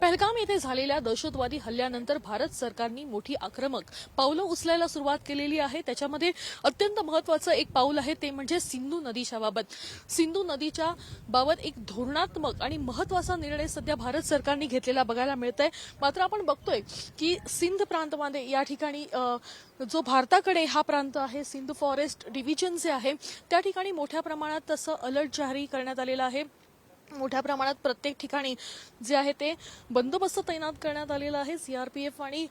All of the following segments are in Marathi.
पहलगाम येथे झालेल्या दहशतवादी हल्ल्यानंतर भारत सरकारने मोठी आक्रमक पावलं उचलायला सुरुवात केलेली आहे। त्याच्यामध्ये अत्यंत महत्त्वाचं एक पाऊल आहे ते म्हणजे सिंधू नदीच्या बाबत। सिंधू नदीच्या बाबत एक धोरणात्मक आणि महत्त्वाचा निर्णय सध्या भारत सरकारने घेतलेला बघायला मिळतंय। मात्र आपण बघतोय की सिंध प्रांतामध्ये या ठिकाणी जो भारताकडे हा प्रांत आहे सिंध फॉरेस्ट डिव्हिजन जे आहे त्या ठिकाणी मोठ्या प्रमाणात तसं अलर्ट जारी करण्यात आलेला आहे। मोठ्या प्रमाणात प्रत्येक ठिकाणी जे आहे ते बंदोबस्त तैनात करण्यात आलेला आहे। सीआरपीएफ आणि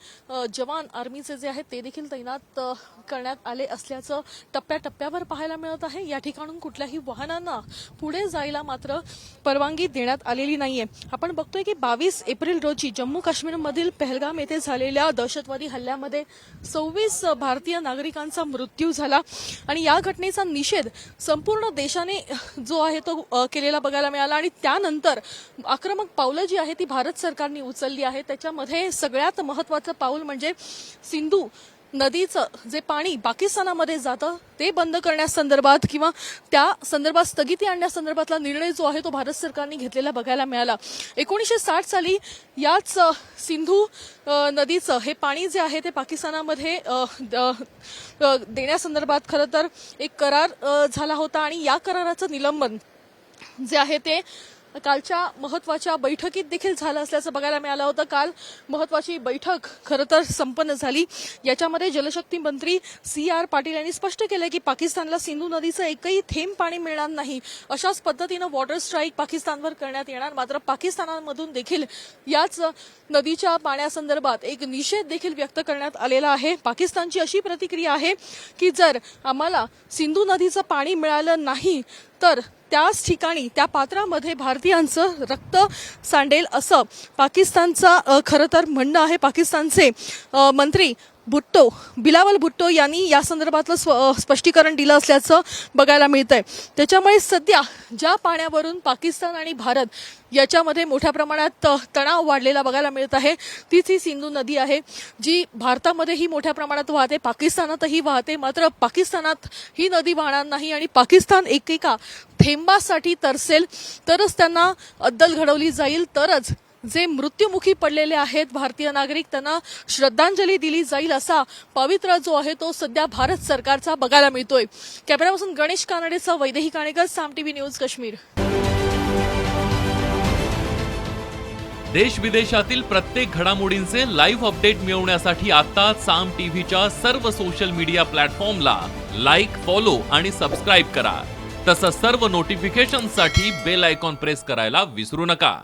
जवान आर्मीचे जे आहेत ते देखील तैनात करण्यात आले असल्याचं टप्प्याटप्प्यावर पाहायला मिळत आहे। या ठिकाणून कुठल्याही वाहनांना पुढे जायला मात्र परवानगी देण्यात आलेली नाहीये। आपण बघतोय की 22 एप्रिल रोजी जम्मू काश्मीरमधील पहलगाम येथे झालेल्या दहशतवादी हल्ल्यामध्ये 26 भारतीय नागरिकांचा मृत्यू झाला आणि या घटनेचा निषेध संपूर्ण देशाने जो आहे तो केलेला बघायला मिळाला। त्यानंतर आक्रमक पावलं जी आहे ती भारत सरकारने उचलली आहे। त्याच्यामध्ये सगळ्यात महत्त्वाचं पाऊल म्हणजे सिंधू नदीचं जे पाणी पाकिस्तानामध्ये जातं ते बंद करण्यासंदर्भात किंवा त्या संदर्भात स्थगिती आणण्यासंदर्भातला निर्णय जो आहे तो भारत सरकारने घेतलेला बघायला मिळाला। 1960 साली याच सिंधू नदीचं हे पाणी जे आहे ते पाकिस्तानामध्ये देण्यासंदर्भात खरं तर एक करार झाला होता आणि या कराराचं निलंबन जे आहे ते कालच्या महत्त्वाच्या बैठकीत देखील झालं असल्याचं बघायला मिळालं होतं। काल महत्त्वाची बैठक खरं तर संपन्न झाली। याच्यामध्ये जलशक्ती मंत्री CR पाटील यांनी स्पष्ट केलं की पाकिस्तानला सिंधू नदीचं एकही थेंब पाणी मिळणार नाही, अशाच पद्धतीनं वॉटर स्ट्राईक पाकिस्तानवर करण्यात येणार। मात्र पाकिस्तानामधून देखील याच नदीच्या पाण्यासंदर्भात एक निषेध देखील व्यक्त करण्यात आलेला आहे। पाकिस्तानची अशी प्रतिक्रिया आहे की जर आम्हाला सिंधू नदीचं पाणी मिळालं नाही तर त्याच ठिकाणी त्या पात्रामध्ये भारतीयांचं रक्त सांडेल असं पाकिस्तानचं खरं तर म्हणणं आहे। पाकिस्तानचे मंत्री बिलावल भुट्टो यांनी या संदर्भातलं स्पष्टीकरण दिलं असल्याचं बघायला मिळतंय। त्याच्यामुळे सध्या ज्या पाण्यावरून पाकिस्तान आणि भारत याच्यामध्ये मोठ्या प्रमाणात तणाव वाढलेला बघायला मिळत आहे तीच ही सिंधू नदी आहे जी भारतामध्येही मोठ्या प्रमाणात वाहते, पाकिस्तानातही वाहते। मात्र पाकिस्तानात ही नदी वाहणार नाही आणि पाकिस्तान एकेका थेंबासाठी तरसेल तरच त्यांना अद्दल घडवली जाईल, तरच जे मृत्युमुखी पडलेले आहेत भारतीय नागरिक त्यांना श्रद्धांजली दिली जाईल असा पवित्र जो आहे तो सध्या भारत सरकारचा बघायला मिळतोय। कॅमेरापासून गणेश कानडेचा वैदेही काणेकर, साम टीव्ही न्यूज काश्मीर। देश विदेशातील प्रत्येक घडामोडींचे लाईव्ह अपडेट मिळवण्यासाठी आता साम टीव्हीच्या सर्व सोशल मीडिया प्लॅटफॉर्मला लाईक, फॉलो आणि सबस्क्राईब करा। तसंच सर्व नोटिफिकेशनसाठी बेल आयकॉन प्रेस करायला विसरू नका।